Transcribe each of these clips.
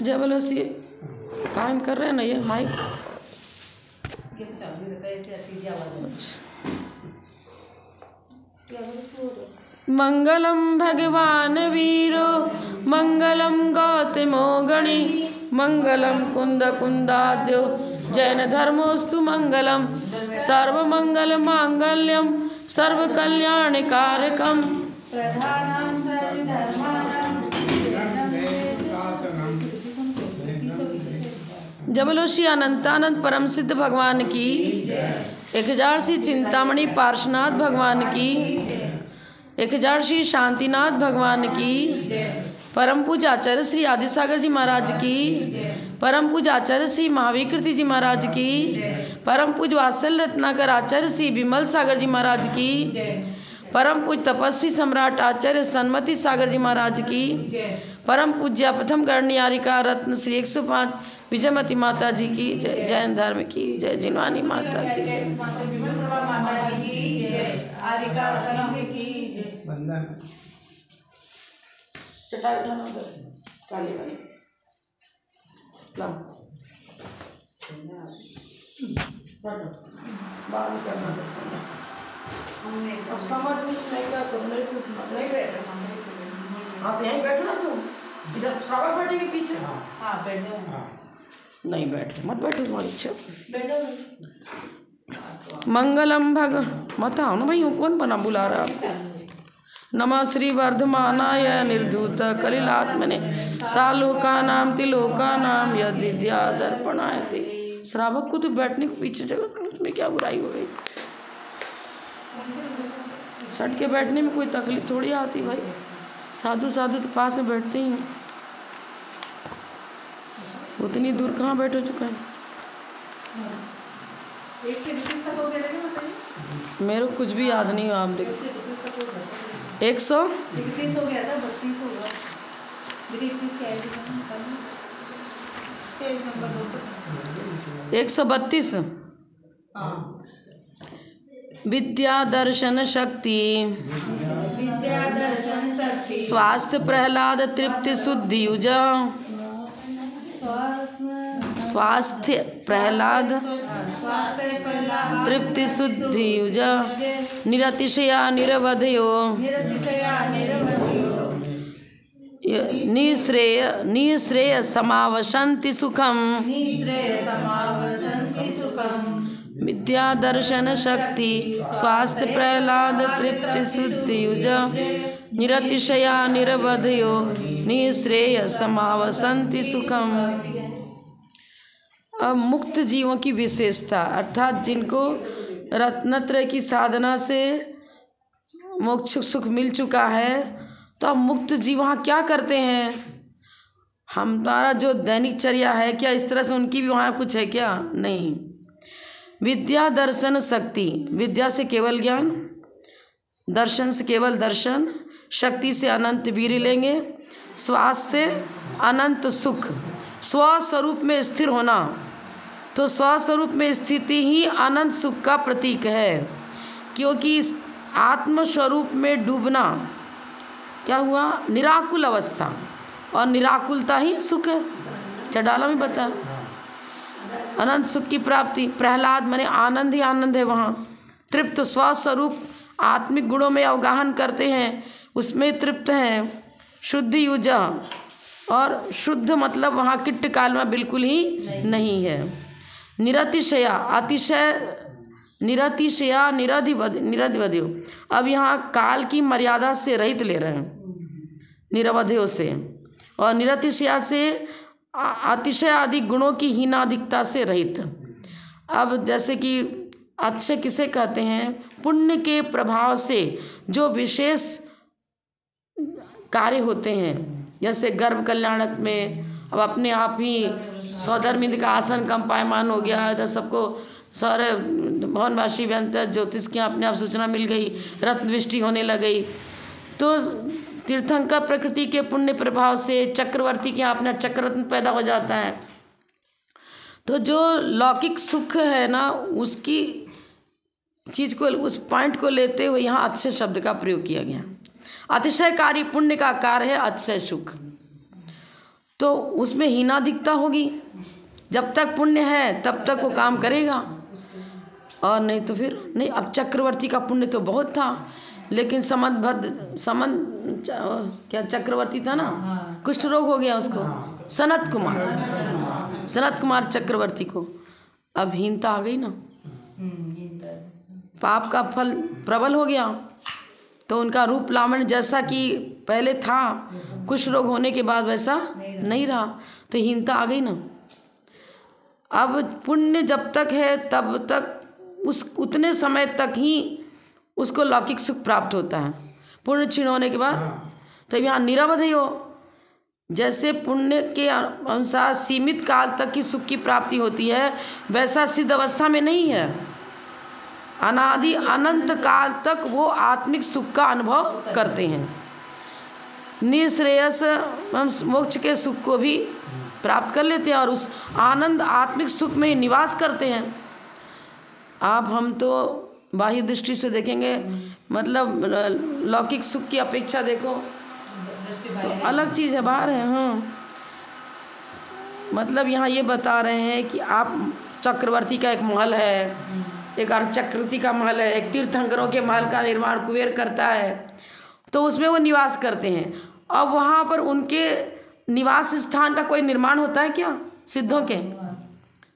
जय बोलो सी कायम कर रहे हैं ना ये माइक। ये तो चालू रहता है, ऐसे सीधी आवाज है। मंगलम भगवान वीरो मंगलम गौतमो गणि मंगलम कुंद कुंदाद्यो जैन धर्मोस्तु मंगलम सर्वमंगल मांगल्यम सर्व कल्याण कारकम प्रधानम सर्वधर्माणां जबलो श्री अनंतानंद परम सिद्ध भगवान की 1000 श्री चिंतामणि पार्श्वनाथ भगवान की 1000 श्री शांतिनाथ भगवान की परम पूज्य आचार्य श्री आदिसागर जी महाराज की परम पूज्य आचार्य श्री महावीर कीर्ति जी महाराज की परम पूज्य वात्सल्य रत्नाकर आचार्य श्री विमल सागर जी महाराज की परम पूज्य तपस्वी सम्राट आचार्य सन्मति सागर जी महाराज की परम पूज्य प्रथम कर्णियारिका रत्न श्री 105 विजयमती माता जी की जय। जैन धर्म की जय। जिनवानी माता की चटाई उठाना उधर से काली वाली लाओ पढ़ो बाहर करना अब समझ नहीं का तो नहीं बैठ हाँ तो यहीं बैठो ना तुम इधर श्रावक बैठेंगे पीछे। हाँ बैठ जाओ। नहीं बैठ मत बैठो तुम्हारी इच्छा। बैठो। मंगलम भग मत आओ ना भाई कौन बना बुला रहा आपको। नमः श्री वर्धमानाय निर्धूत कलिलात्मने सालोकानां तिलोकानां यद विद्या दर्पणायते। श्रावक को तो बैठने को पीछे जगह उसमें क्या बुराई हो गई। सट के बैठने में कोई तकलीफ थोड़ी आती भाई। साधु साधु तो पास में बैठते ही हैं। उतनी दूर कहाँ बैठो चुका है। मेरे को कुछ भी याद नहीं हो। आप देखो 100 31 हो गया था 32 होगा। 132 विद्या दर्शन शक्ति स्वास्थ्य प्रहलाद तृप्ति शुद्धि युज स्वास्थ्य प्रहलाद तृप्ति शुद्धि युज निरतिशया निरवधयो निःश्रेय समावसन्ति सुखम विद्या दर्शन शक्ति स्वास्थ्य प्रहलाद तृप्ति शुद्धि युज निरतिशया निरवधयो निःश्रेय समावसन्ति सुखम। अब मुक्त जीवों की विशेषता अर्थात जिनको रत्नत्रय की साधना से मोक्ष सुख मिल चुका है तो अब मुक्त जीव वहाँ क्या करते हैं। हमारा जो दैनिक चर्या है क्या इस तरह से उनकी भी वहाँ कुछ है क्या। नहीं। विद्या दर्शन शक्ति विद्या से केवल ज्ञान दर्शन से केवल दर्शन शक्ति से अनंत वीर्य लेंगे श्वास से अनंत सुख स्वस्वरूप में स्थिर होना। तो स्वस्वरूप में स्थिति ही अनंत सुख का प्रतीक है क्योंकि आत्मस्वरूप में डूबना क्या हुआ निराकुल अवस्था और निराकुलता ही सुख है। चडाला में बता अनंत सुख की प्राप्ति। प्रहलाद माने आनंद ही आनंद है वहाँ। तृप्त स्वस्वरूप आत्मिक गुणों में अवगाहन करते हैं उसमें तृप्त हैं। शुद्ध युजा और शुद्ध मतलब वहाँ किट्ट काल में बिल्कुल ही नहीं है। निरतिशया अतिशय निरतिशया निरधिवध्यो अब यहाँ काल की मर्यादा से रहित ले रहे हैं निरवध्यो से और निरतिशया से अतिशय आदि गुणों की हीनाधिकता से रहित। अब जैसे कि अतिशय किसे कहते हैं पुण्य के प्रभाव से जो विशेष कार्य होते हैं जैसे गर्भ कल्याणक में अब अपने आप ही सौधर्मिंद का आसन कम पायमान हो गया इधर सबको सारे भवनवासी व्यंतर ज्योतिष की अपने आप सूचना मिल गई रत्न वृष्टि होने लगी। तो तीर्थंकर प्रकृति के पुण्य प्रभाव से चक्रवर्ती के यहाँ अपना चक्ररत्न पैदा हो जाता है। तो जो लौकिक सुख है ना उसकी चीज़ को उस पॉइंट को लेते हुए यहाँ अतिशय शब्द का प्रयोग किया गया। अतिशयकारी पुण्य का कार्य है अतिशय सुख। तो उसमें हीनाधिकता होगी। जब तक पुण्य है तब तक वो काम करेगा, और नहीं तो फिर नहीं। अब चक्रवर्ती का पुण्य तो बहुत था, लेकिन क्या चक्रवर्ती था ना, कुष्ठ रोग हो गया उसको, सनत कुमार चक्रवर्ती को। अब हीनता आ गई ना, पाप का फल प्रबल हो गया, तो उनका रूप लावण्य जैसा कि पहले था, कुष्ठ रोग होने के बाद वैसा नहीं रहा, तो हीनता आ गई ना। अब पुण्य जब तक है तब तक उतने समय तक ही उसको लौकिक सुख प्राप्त होता है। पुण्य क्षीण होने के बाद तब यहाँ निरवधि हो। जैसे पुण्य के अनुसार सीमित काल तक की सुख की प्राप्ति होती है, वैसा सिद्ध अवस्था में नहीं है। अनादि अनंत काल तक वो आत्मिक सुख का अनुभव करते हैं। निःश्रेयस मोक्ष के सुख को भी प्राप्त कर लेते हैं और उस आनंद आत्मिक सुख में ही निवास करते हैं। आप हम तो बाह्य दृष्टि से देखेंगे, मतलब लौकिक सुख की अपेक्षा देखो तो अलग चीज़ है, बाहर है। हाँ, मतलब यहाँ ये बता रहे हैं कि आप चक्रवर्ती का एक महल है, एक अर्धचक्रवर्ती का महल है, एक तीर्थंकरों के महल का निर्माण कुबेर करता है, तो उसमें वो निवास करते हैं। अब वहाँ पर उनके निवास स्थान का कोई निर्माण होता है क्या? सिद्धों के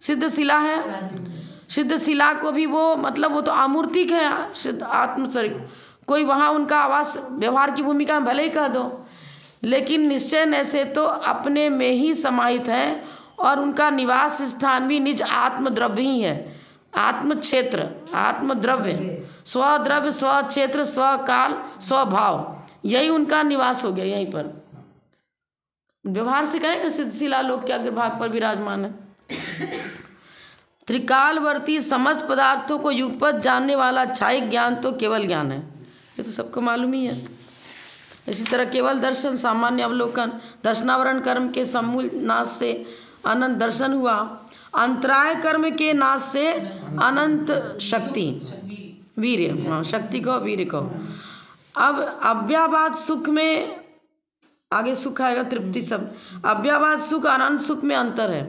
सिद्ध शिला है, सिद्ध शिला को भी वो मतलब वो तो अमूर्तिक है, सिद्ध आत्मस्वरूप। कोई वहाँ उनका आवास व्यवहार की भूमिका में भले ही कह दो, लेकिन निश्चय से तो अपने में ही समाहित है और उनका निवास स्थान भी निज आत्मद्रव्य ही है। आत्म क्षेत्र, आत्मद्रव्य, स्वद्रव्य, स्वक्षेत्र, स्वकाल, स्वभाव, यही उनका निवास हो गया। यहीं पर व्यवहार से कहेंगे सिद्ध शिला लोक के अग्रभाग पर विराजमान है। त्रिकालवर्ती समस्त पदार्थों को युगपत जानने वाला क्षायिक ज्ञान तो केवल ज्ञान है, ये तो सबको मालूम ही है। इसी तरह केवल दर्शन, सामान्य अवलोकन, दर्शनावरण कर्म के समूल नाश से अनंत दर्शन हुआ। अंतराय कर्म के नाश से अनंत शक्ति, वीर्य, हाँ शक्ति को वीर्य को। अब अव्याबाद सुख में आगे सुख आएगा, तृप्ति सब। अव्याबाद सुख अनंत सुख में अंतर है।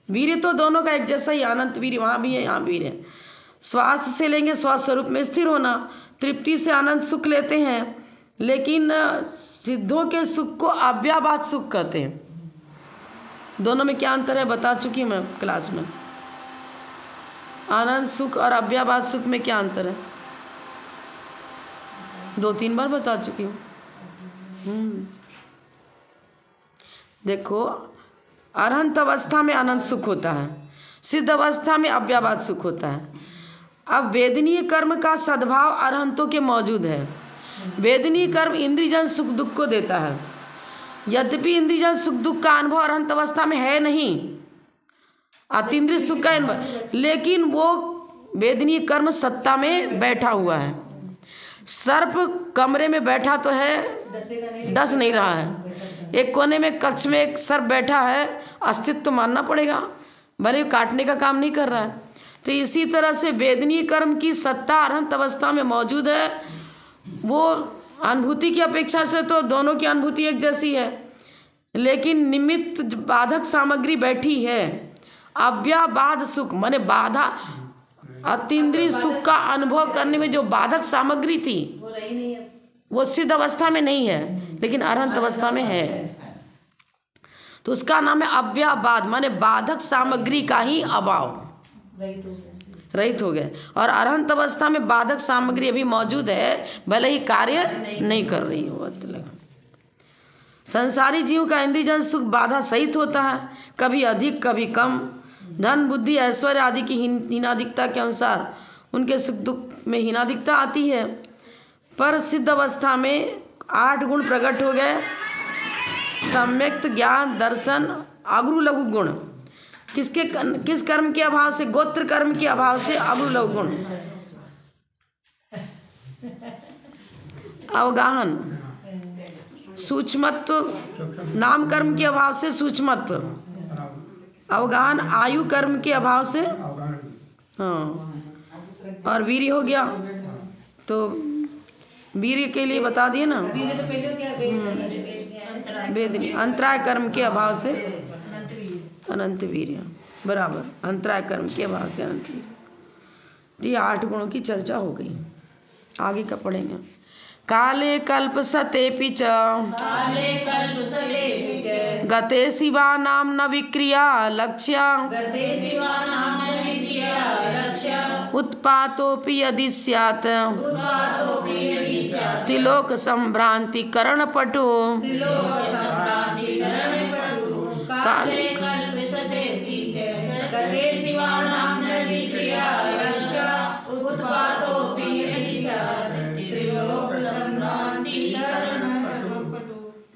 वीर्य तो दोनों का एक जैसा ही, अनंत वीर्य वहाँ भी है यहाँ भी है। स्वास्थ्य से लेंगे स्वस्वरूप में स्थिर होना, तृप्ति से अनंत सुख लेते हैं, लेकिन सिद्धों के सुख को अव्याबाद सुख कहते हैं। दोनों में क्या अंतर है बता चुकी मैं क्लास में। अनंत सुख और अव्याबाद सुख में क्या अंतर है 2-3 बार बता चुकी हूँ। देखो, अरहंत अवस्था में अनंत सुख होता है, सिद्ध अवस्था में अव्याबाद सुख होता है। अब वेदनीय कर्म का सद्भाव अरहंतों के मौजूद है। वेदनीय कर्म इंद्रियजन सुख दुख को देता है, यद्यपि इंद्रियजन सुख दुख का अनुभव अरहंत अवस्था में है नहीं, अतीन्द्रिय सुख का अनुभव, लेकिन वो वेदनीय कर्म सत्ता में बैठा हुआ है। सर्प कमरे में बैठा तो है, डस नहीं रहा है। एक कोने में कक्ष में एक सर्प बैठा है, अस्तित्व तो मानना पड़ेगा, भले काटने का काम नहीं कर रहा है। तो इसी तरह से वेदनीय कर्म की सत्ता अरहंत अवस्था में मौजूद है। वो अनुभूति की अपेक्षा से तो दोनों की अनुभूति एक जैसी है, लेकिन निमित्त बाधक सामग्री बैठी है। अव्याबाद सुख माने बाधा, अतीन्द्रिय सुख का अनुभव करने में जो बाधक सामग्री थी वो रही नहीं है, वो सिद्ध अवस्था में नहीं है, लेकिन अरहंत अवस्था में है। तो उसका नाम है अव्याबाद, माने बाधक सामग्री का ही अभाव, रहित हो गए। और अरहंत अवस्था में बाधक सामग्री अभी मौजूद है, भले ही कार्य नहीं कर रही हो। संसारी जीव का इंद्रियजन सुख बाधा सहित होता है, कभी अधिक कभी कम। धन बुद्धि ऐश्वर्य आदि की हीनाधिकता के अनुसार उनके सुख दुख में हीनाधिकता आती है। पर सिद्ध अवस्था में 8 गुण प्रकट हो गए, सम्यक्त ज्ञान, दर्शन, अगुरु लघु गुण। किस कर्म के अभाव से? गोत्र कर्म के अभाव से अगुरु लघु गुण। अवगाहन, सूक्ष्मत्व, नाम कर्म के अभाव से सूक्ष्मत्व। अवगाहन, आयु कर्म के अभाव से, हाँ। और वीर्य हो गया, तो वीर्य के लिए बता दिए ना, वीर्य तो पहले क्या वेदनी, अंतराय कर्म के अभाव से अनंत वीर्य, बराबर, अंतराय कर्म के अभाव से अनंत वीर्य। तो ये 8 गुणों की चर्चा हो गई। आगे का पढ़ेंगे। काले कल्प सतेपि च गते शिवानां न विक्रिया लक्ष्य उत्पातोऽपि यदि स्यात् त्रिलोक संभ्रांति करणपटु काले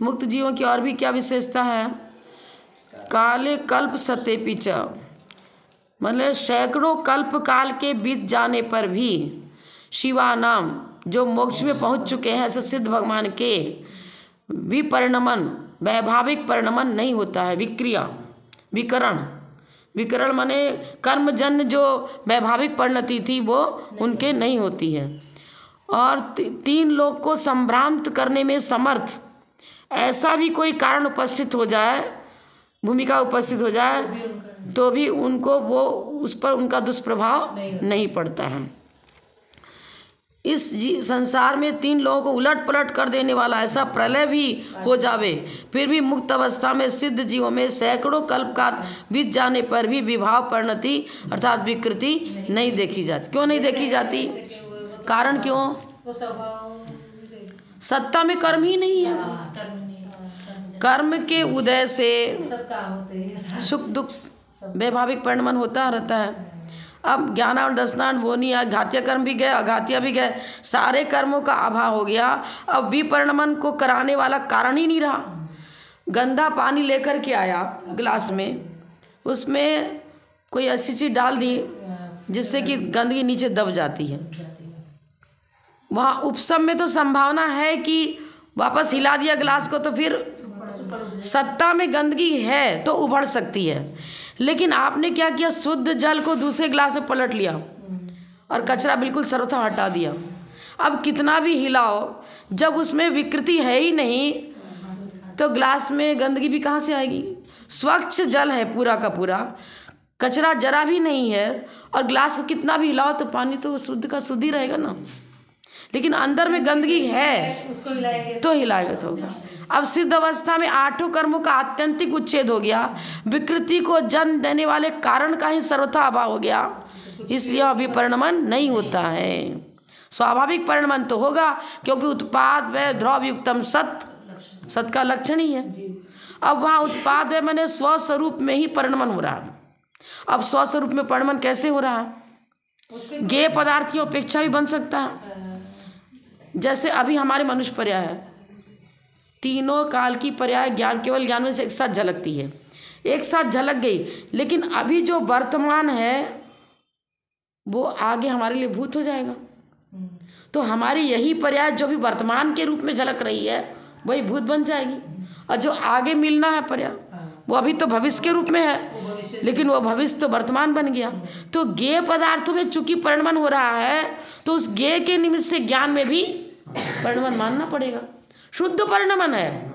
मुक्त जीवों की और भी क्या विशेषता है? काले कल्प सतेपि च, मतलब सैकड़ों कल्प काल के बीत जाने पर भी शिवानाम, जो मोक्ष में पहुंच चुके हैं ऐसे सिद्ध भगवान के विपरिणमन, वैभाविक परिणमन नहीं होता है। विक्रिया, विकरण, विकरण माने कर्मजन्य जो वैभाविक परिणति थी वो उनके नहीं होती है। और 3 लोक को संभ्रांत करने में समर्थ ऐसा भी कोई कारण उपस्थित हो जाए, भूमिका उपस्थित हो जाए, तो भी उनको वो उस पर उनका दुष्प्रभाव नहीं पड़ता है। इस संसार में 3 लोगों को उलट पलट कर देने वाला ऐसा प्रलय भी हो जावे, फिर भी मुक्त अवस्था में सिद्ध जीवों में सैकड़ों कल्प काल बीत जाने पर भी विभाव परिणति अर्थात विकृति नहीं देखी जाती। क्यों नहीं देखी जाती? कारण क्यों? सत्ता में कर्म ही नहीं है। कर्म के उदय से सुख दुख वैभाविक परिणमन होता रहता है। अब ज्ञानान दर्शनान वो नहीं है, घातीय कर्म भी गए, अघातीय भी गए, सारे कर्मों का अभाव हो गया। अब विपरिणमन को कराने वाला कारण ही नहीं रहा। गंदा पानी लेकर के आया गिलास में, उसमें कोई ऐसी चीज़ डाल दी जिससे कि गंदगी नीचे दब जाती है। वहाँ उपशम में तो संभावना है कि वापस हिला दिया गिलास को तो फिर सत्ता में गंदगी है तो उभड़ सकती है। लेकिन आपने क्या किया? शुद्ध जल को दूसरे गिलास में पलट लिया और कचरा बिल्कुल सर्वथा हटा दिया। अब कितना भी हिलाओ, जब उसमें विकृति है ही नहीं तो गिलास में गंदगी भी कहाँ से आएगी? स्वच्छ जल है पूरा का पूरा, कचरा जरा भी नहीं है, और गिलास को कितना भी हिलाओ तो पानी तो शुद्ध का शुद्ध ही रहेगा ना। लेकिन अंदर में गंदगी है तो हिलाएगा तो होगा। अब सिद्ध अवस्था में 8 कर्मों का आत्यंतिक उच्छेद हो गया, विकृति को जन्म देने वाले कारण का ही सर्वथा अभाव हो गया, इसलिए अभी परिणमन नहीं होता है। स्वाभाविक परिणमन तो होगा क्योंकि उत्पाद व ध्रुव युक्तम सत का लक्षण ही है। अब वहाँ उत्पाद व मैंने स्वस्वरूप में ही परिणमन हो रहा है। अब स्वस्वरूप में परिणमन कैसे हो रहा है? ज्ञेय पदार्थ की अपेक्षा भी बन सकता है। जैसे अभी हमारे मनुष्य पर्याय है, तीनों काल की पर्याय ज्ञान केवल ज्ञान में से एक साथ झलकती है, एक साथ झलक गई। लेकिन अभी जो वर्तमान है वो आगे हमारे लिए भूत हो जाएगा। तो हमारी यही पर्याय जो भी वर्तमान के रूप में झलक रही है वही भूत बन जाएगी, और जो आगे मिलना है पर्याय वो अभी तो भविष्य के रूप में है, लेकिन वो भविष्य तो वर्तमान बन गया। तो ज्ञेय पदार्थों में चूंकि परिणमन हो रहा है तो उस ज्ञेय के निमित्त से ज्ञान में भी परिणमन मानना पड़ेगा। शुद्ध परिणमन है।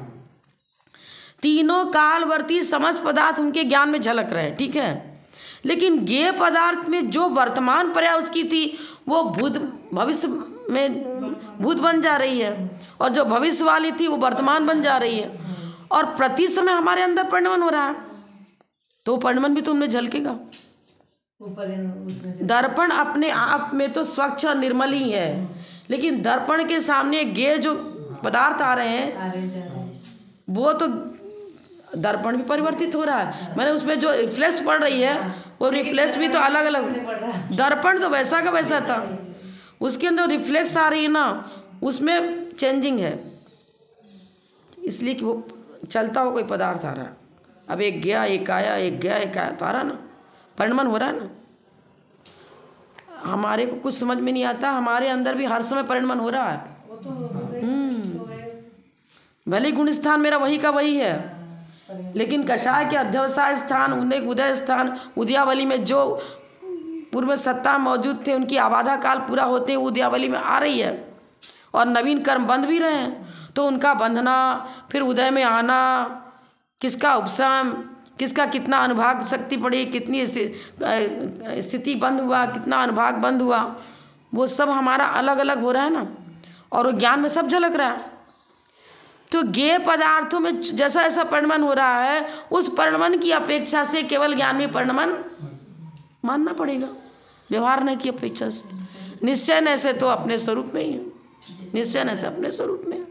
तीनों कालवर्ती समस्त पदार्थ उनके ज्ञान में झलक रहे हैं, ठीक है। लेकिन ज्ञेय पदार्थ में जो वर्तमान पर्याय उसकी थी वो भूत भविष्य में भूत बन जा रही है, और जो भविष्य वाली थी वो वर्तमान बन जा रही है, और प्रति समय हमारे अंदर परिणमन हो रहा है, तो परिणमन भी तो उनमें झलकेगा। दर्पण अपने आप में तो स्वच्छ और निर्मल ही है, लेकिन दर्पण के सामने ज्ञेय जो पदार्थ आ रहे हैं वो तो दर्पण भी परिवर्तित हो रहा है। मैंने उसमें जो रिफ्लेक्स पड़ रही है वो रिफ्लेक्स भी तो अलग अलग, दर्पण तो वैसा का वैसा था, उसके अंदर रिफ्लेक्स आ रही है ना, उसमें चेंजिंग है, इसलिए कि वो चलता हुआ कोई पदार्थ आ रहा है। अब एक गया एक आया, एक गया एक आया, तो आ रहा ना, परिणमन हो रहा है ना। हमारे को कुछ समझ में नहीं आता, हमारे अंदर भी हर समय परिणमन हो रहा है। भले गुण स्थान मेरा वही का वही है, लेकिन कषाय के अध्यवसाय स्थान, उदय स्थान, उदयावली में जो पूर्व सत्ता मौजूद थे उनकी आबादा काल पूरा होते उदयावली में आ रही है, और नवीन कर्म बंद भी रहे हैं। तो उनका बंधना, फिर उदय में आना, किसका उपशम, किसका कितना अनुभाग शक्ति पड़ी, कितनी स्थिति बंद हुआ, कितना अनुभाग बंद हुआ, वो सब हमारा अलग अलग हो रहा है ना, और वो ज्ञान में सब झलक रहा है। तो ज्ञेय पदार्थों में जैसा जैसा परिणमन हो रहा है, उस परिणमन की अपेक्षा से केवल ज्ञान में परिणमन मानना पड़ेगा, व्यवहार की अपेक्षा से। निश्चय न से तो अपने स्वरूप में ही है, निश्चय न से अपने स्वरूप में है।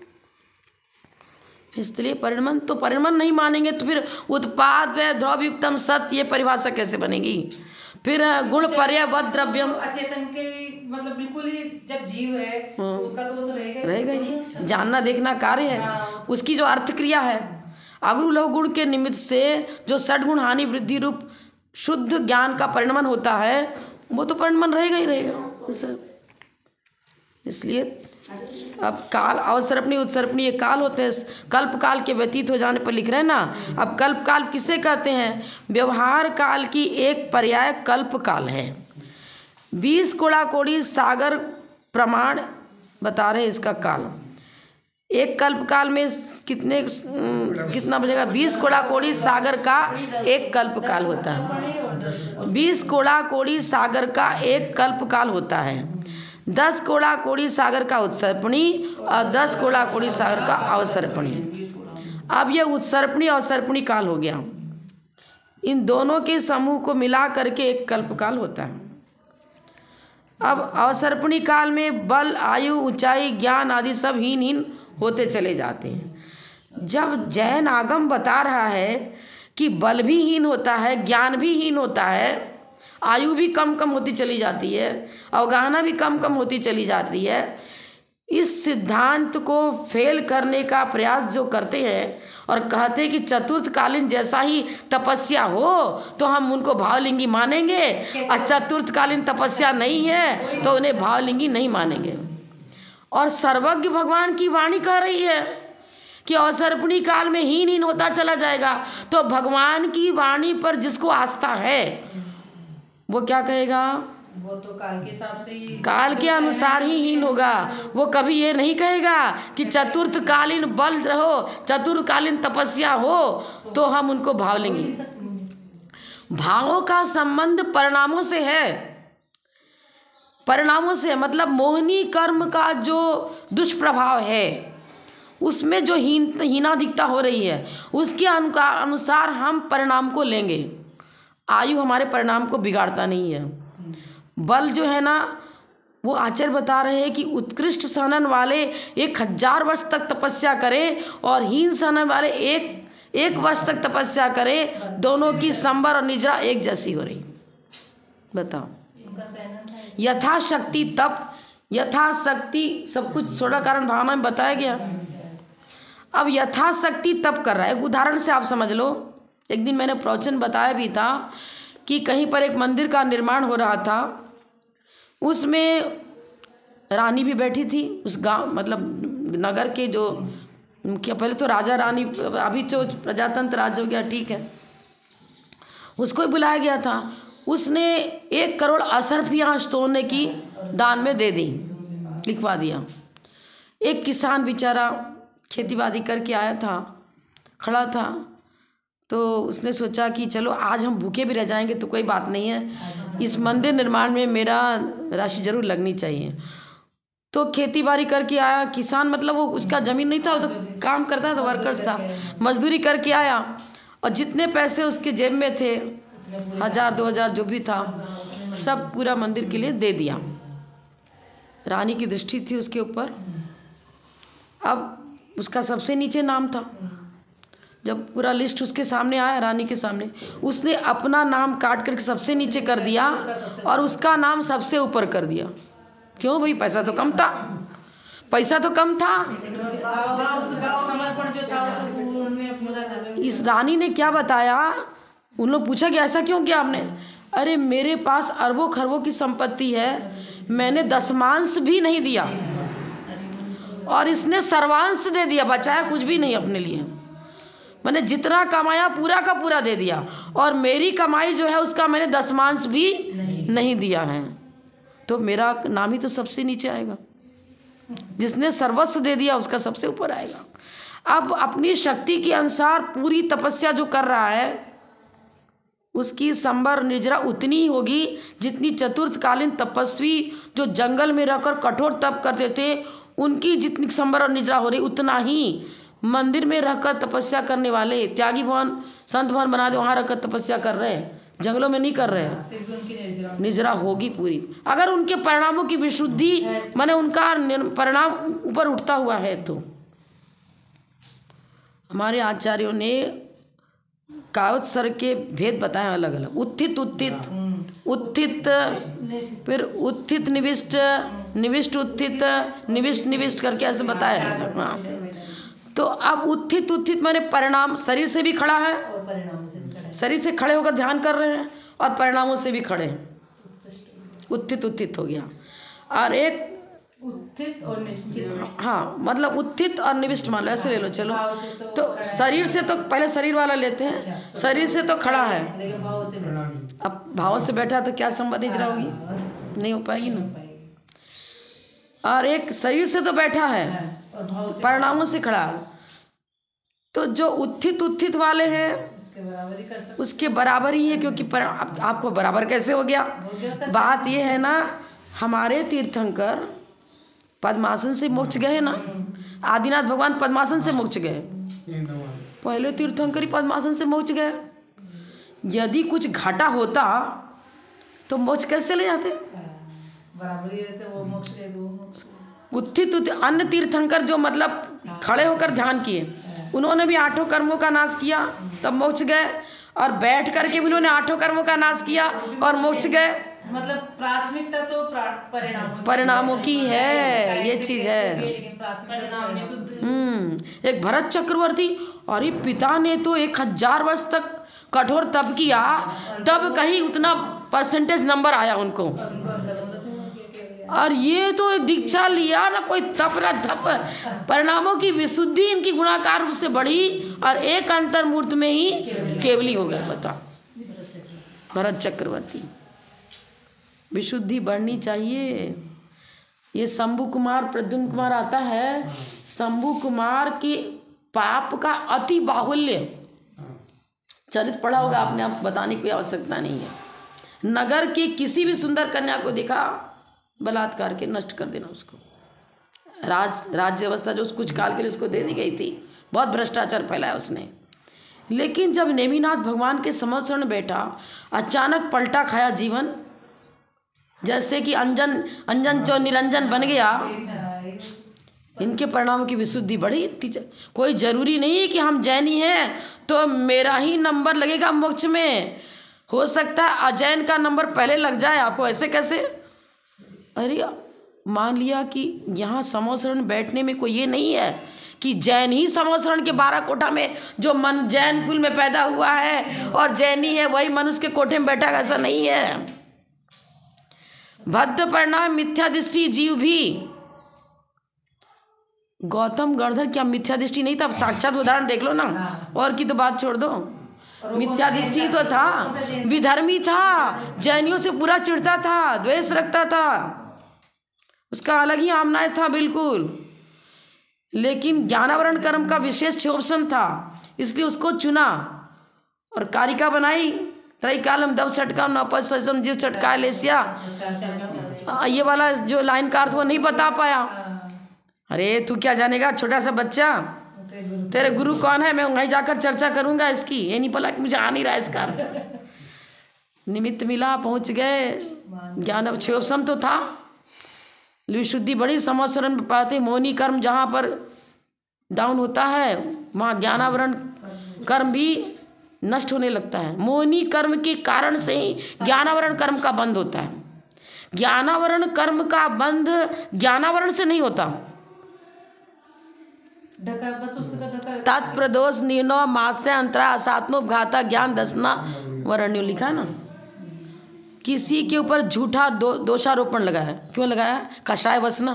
इसलिए परिणमन तो परिणमन नहीं मानेंगे तो फिर उत्पाद व द्रव्युक्तम सत्य, ये परिभाषा कैसे बनेगी? फिर गुण पर्यवत द्रव्यम, अचेतन के मतलब बिल्कुल ही जब जीव है उसका तो वो तो रहेगा ही। जानना देखना कार्य है, उसकी जो अर्थ क्रिया है, अगुण लघु गुण के निमित्त से जो षड्गुण हानि वृद्धि रूप शुद्ध ज्ञान का परिणमन होता है, वो तो परिणमन रहेगा ही रहेगा। इसलिए अब काल अवसर्पणी उत्सर्पणी ये काल होते हैं, कल्प काल के व्यतीत हो जाने पर लिख रहे हैं ना। अब कल्प काल किसे कहते हैं? व्यवहार काल की एक पर्याय कल्प काल है। 20 कोड़ा कोड़ी सागर प्रमाण बता रहे हैं इसका काल। एक कल्प काल में कितना बजेगा? 20 कोड़ा कोड़ी सागर का एक कल्प काल होता है। 20 कोड़ा कोड़ी सागर का एक कल्प काल होता है। 10 कोड़ा कोड़ी सागर का उत्सर्पणी और 10 कोड़ा कोड़ी सागर का अवसर्पणी। अब यह उत्सर्पणी अवसर्पणी काल हो गया। इन दोनों के समूह को मिला करके एक कल्प काल होता है। अब अवसर्पणी काल में बल, आयु, ऊंचाई, ज्ञान आदि सब हीन होते चले जाते हैं। जब जैन आगम बता रहा है कि बल भी हीन होता है, ज्ञान भी हीन होता है, आयु भी कम कम होती चली जाती है, अवगाहना भी कम कम होती चली जाती है, इस सिद्धांत को फेल करने का प्रयास जो करते हैं और कहते हैं कि चतुर्थकालीन जैसा ही तपस्या हो तो हम उनको भावलिंगी मानेंगे, और चतुर्थकालीन तपस्या नहीं है तो उन्हें भावलिंगी नहीं मानेंगे। और सर्वज्ञ भगवान की वाणी कह रही है कि अवसर्पणी काल में हीन होता चला जाएगा। तो भगवान की वाणी पर जिसको आस्था है वो क्या कहेगा? वो तो काल के हिसाब से ही, काल के अनुसार ही हीन होगा। वो कभी ये नहीं कहेगा कि चतुर्थकालीन बल रहो, चतुर्थकालीन तपस्या हो तो हम उनको भाव लेंगे। भावों का संबंध परिणामों से है, परिणामों से मतलब मोहिनी कर्म का जो दुष्प्रभाव है उसमें जो हीनाधिकता हो रही है उसके अनुसार हम परिणाम को लेंगे। आयु हमारे परिणाम को बिगाड़ता नहीं है। बल जो है ना, वो आचार्य बता रहे हैं कि उत्कृष्ट सहनन वाले 1000 वर्ष तक तपस्या करें और हीन सहनन वाले एक वर्ष तक तपस्या करें, दोनों की संबर और निजरा एक जैसी हो रही। बताओ, यथाशक्ति तप, यथाशक्ति सब कुछ छोड़ा कारण भावना में बताया गया। अब यथाशक्ति तप कर रहा है। एक उदाहरण से आप समझ लो। एक दिन मैंने प्रवचन बताया भी था कि कहीं पर एक मंदिर का निर्माण हो रहा था, उसमें रानी भी बैठी थी। उस गांव मतलब नगर के जो क्या, पहले तो राजा रानी, अभी तो प्रजातंत्र राज हो गया, ठीक है, उसको ही बुलाया गया था। उसने 1 करोड़ असरफियाँ सोने की दान में दे दी, लिखवा दिया। एक किसान बेचारा खेतीबाड़ी करके आया था, खड़ा था, तो उसने सोचा कि चलो आज हम भूखे भी रह जाएंगे तो कोई बात नहीं है, इस मंदिर निर्माण में मेरा राशि जरूर लगनी चाहिए। तो खेती-बाड़ी करके आया किसान, मतलब वो उसका ज़मीन नहीं था, वो तो काम करता था, वर्कर्स था, मजदूरी करके आया और जितने पैसे उसके जेब में थे 1000-2000 जो भी था सब पूरा मंदिर के लिए दे दिया। रानी की दृष्टि थी उसके ऊपर। अब उसका सबसे नीचे नाम था। जब पूरा लिस्ट उसके सामने आया, रानी के सामने, उसने अपना नाम काट करके सबसे नीचे कर दिया और उसका नाम सबसे ऊपर कर दिया। क्यों भाई? पैसा तो कम था, पैसा तो कम था। इस रानी ने क्या बताया, उन लोग पूछा कि ऐसा क्यों किया आपने? अरे मेरे पास अरबों खरबों की संपत्ति है, मैंने दशमांश भी नहीं दिया और इसने सर्वांश दे दिया, बचाया कुछ भी नहीं अपने लिए। मैंने जितना कमाया पूरा का पूरा दे दिया और मेरी कमाई जो है उसका मैंने दशमांश भी नहीं दिया है, तो मेरा नाम ही तो सबसे नीचे आएगा। जिसने सर्वस्व दे दिया उसका सबसे ऊपर आएगा। अब अपनी शक्ति के अनुसार पूरी तपस्या जो कर रहा है उसकी संबर निजरा उतनी ही होगी जितनी चतुर्थकालीन तपस्वी जो जंगल में रहकर कठोर तप करते थे उनकी जितनी संबर और निजरा हो रही, उतना ही मंदिर में रहकर तपस्या करने वाले त्यागी भवन संत भवन बना दे वहाँ रहकर तपस्या कर रहे हैं, जंगलों में नहीं कर रहे हैं। फिर भी उनकी निजरा होगी पूरी अगर उनके परिणामों की विशुद्धि माने उनका परिणाम ऊपर उठता हुआ है। तो हमारे आचार्यों ने कावत्सर के भेद बताए अलग अलग, उत्थित उत्थित फिर उत्थित निविष्ट निविष्ट उत्थित निविष्ट निविष्ट करके ऐसे बताया है। हाँ, तो अब उत्थित उत्थित माने परिणाम शरीर से भी खड़ा है, और परिणामों से भी खड़ा है। शरीर से खड़े होकर ध्यान कर रहे हैं और परिणामों से भी खड़े हैं, उत्थित उत्थित हो गया। और एक उत्थित और निश्चित, हाँ मतलब उत्थित और निविष्ट मान लो, ऐसे ले लो चलो। तो शरीर से तो पहले शरीर वाला लेते हैं, शरीर से तो खड़ा है, लेकिन भाव से अब भाव से बैठा तो क्या संबर निजरा होगी, नहीं हो पाएगी ना। और एक शरीर से तो बैठा है और भाव से परिणामों से खड़ा है, तो जो उत्थित उत्थित वाले हैं उसके बराबर ही कर सकते, उसके बराबर ही है, क्योंकि आपको बराबर कैसे हो गया। हो गया उसका बात ये है ना, हमारे तीर्थंकर पद्मासन से मोक्ष गए ना, आदिनाथ भगवान पद्मासन से मोक्ष गए, पहले तीर्थंकर ही पद्मासन से मोक्ष गए। यदि कुछ घाटा होता तो मोक्ष कैसे ले जाते। बराबर ही रहते, वो मोक्ष है वो मोक्ष है। उत्थित अन्य तीर्थंकर जो मतलब खड़े होकर ध्यान किए, उन्होंने भी 8 कर्मों का नाश किया तब मोक्ष गए, और बैठ करके भी उन्होंने 8 कर्मों का नाश किया और मोक्ष गए। मतलब प्राथमिकता तो परिणामों की है, ये चीज है। लेकिन प्राथमिकता एक भरत चक्रवर्ती, अरे पिता ने तो 1000 वर्ष तक कठोर तप किया, तब कहीं उतना परसेंटेज नंबर आया उनको। और ये तो दीक्षा लिया ना कोई तप ना तप, परिणामों की विशुद्धि इनकी गुणाकार रूप से बढ़ी और एक अंतर्मूर्त में ही केवली हो गए। बता भरत चक्रवर्ती, विशुद्धि बढ़नी चाहिए। ये शंभु कुमार प्रद्युम्न कुमार आता है, शंभु कुमार के पाप का अति बाहुल्य चरित पढ़ा होगा आपने, आप बताने की आवश्यकता नहीं है। नगर के किसी भी सुंदर कन्या को देखा बलात्कार के नष्ट कर देना उसको। राज्य व्यवस्था जो कुछ काल के लिए उसको दे दी गई थी, बहुत भ्रष्टाचार फैलाया उसने। लेकिन जब नेमिनाथ भगवान के समर्थन में बैठा, अचानक पलटा खाया जीवन, जैसे कि अंजन जो निरंजन बन गया। इनके परिणामों की विशुद्धि बढ़ी। कोई जरूरी नहीं है कि हम जैनी हैं तो मेरा ही नंबर लगेगा मोक्ष में, हो सकता है अजैन का नंबर पहले लग जाए आपको। ऐसे कैसे? अरे मान लिया कि यहाँ समोसरण बैठने में कोई ये नहीं है कि जैन ही समोसरण के 12 कोठा में, जो मन जैन कुल में पैदा हुआ है और जैनी है वही मनुष्य के कोठे में बैठा, ऐसा नहीं है। भद्द परिणाम मिथ्या दृष्टि जीव भी, गौतम गणधर क्या मिथ्या दृष्टि नहीं था? साक्षात उदाहरण देख लो ना, और की तो बात छोड़ दो। मिथ्या दृष्टि तो था, विधर्मी था, जैनियों से पूरा चिढ़ता था, द्वेष रखता था, उसका अलग ही आमनाय था बिल्कुल। लेकिन ज्ञानावरण कर्म का विशेष क्षोभसम था, इसलिए उसको चुना और कारिका बनाई। त्रैकालम दव सटका नौपद सजम जीव चटका लेसिया, ये वाला जो लाइन का अर्थ वो नहीं बता पाया। अरे तू क्या जानेगा छोटा सा बच्चा, तेरे गुरु कौन है, मैं वहीं जाकर चर्चा करूंगा इसकी। ये नहीं पता कि मुझे आ नहीं रहा इसका अर्थ। निमित्त मिला, पहुंच गए, ज्ञान क्षोभसम तो था, विशुद्धि बड़ी समस्रण में पाते। मोहिनी कर्म जहाँ पर डाउन होता है वहाँ ज्ञानावरण कर्म भी नष्ट होने लगता है। मोहिनी कर्म के कारण से ही ज्ञानावरण कर्म का बंद होता है। ज्ञानावरण कर्म का बंद ज्ञानावरण से नहीं होता। तत्प्रदोष निर्णय मात्स्य अंतरा असात्मोपघाता ज्ञान दसना वरण्यो लिखा ना। किसी के ऊपर झूठा दोषारोपण लगाया, क्यों लगाया? कषाय वसना।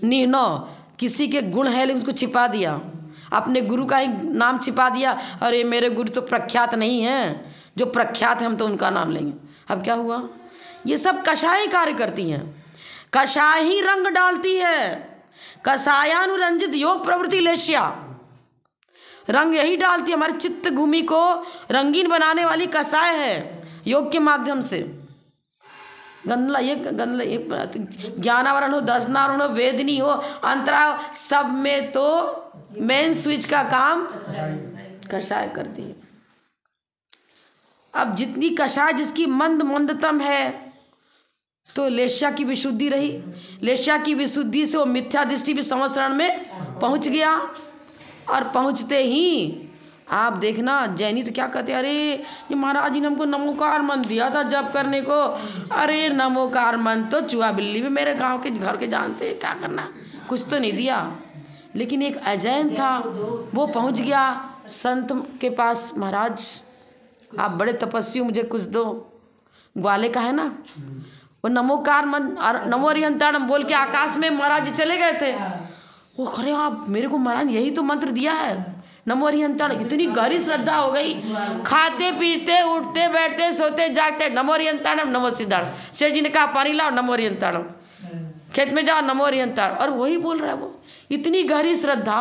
निर्णय, किसी के गुण है लेकिन उसको छिपा दिया, अपने गुरु का ही नाम छिपा दिया। अरे मेरे गुरु तो प्रख्यात नहीं है, जो प्रख्यात है हम तो उनका नाम लेंगे। अब क्या हुआ? ये सब कषाय कार्य करती हैं। कषाय ही रंग डालती है। कषायानुरंजित योग प्रवृत्ति लेश्या, रंग यही डालती है। हमारे चित्त भूमि को रंगीन बनाने वाली कषाय है योग के माध्यम से। गंदला ये ज्ञानावरण हो, दर्शनावरण हो, वेदनी हो, अंतरा हो, सब में तो मेन स्विच का काम कषाय करती है। अब जितनी कषाय जिसकी मंदतम है, तो लेश्या की विशुद्धि रही। लेश्या की विशुद्धि से वो मिथ्या दृष्टि भी संवत्सरण में पहुंच गया। और पहुंचते ही आप देखना जैनी तो क्या कहते हैं, अरे ये महाराज जी ने हमको नमोकार मंत्र दिया था जप करने को। अरे नमोकार मंत्र तो चूहा बिल्ली भी मेरे गांव के घर के जानते हैं, क्या करना, कुछ तो नहीं दिया। लेकिन एक अजैन था, वो पहुंच गया संत के पास, महाराज आप बड़े तपस्वी, मुझे कुछ दो। ग्वाले का है ना, वो नमोकार मंत्र नमो हरियंताणम बोल के आकाश में महाराज जी चले गए थे। वो अरे आप मेरे को महाराज यही तो मंत्र दिया है, नमो हरियंताणम। इतनी गहरी श्रद्धा हो गई, खाते पीते उठते बैठते सोते जागते नमो हरियंताणम नमो सिद्धार्थ। शेर जी ने कहा पानी लाओ, नमो हरियंताणम। खेत में जाओ, नमो हरियंताणम। और वही बोल रहा है वो, इतनी गहरी श्रद्धा,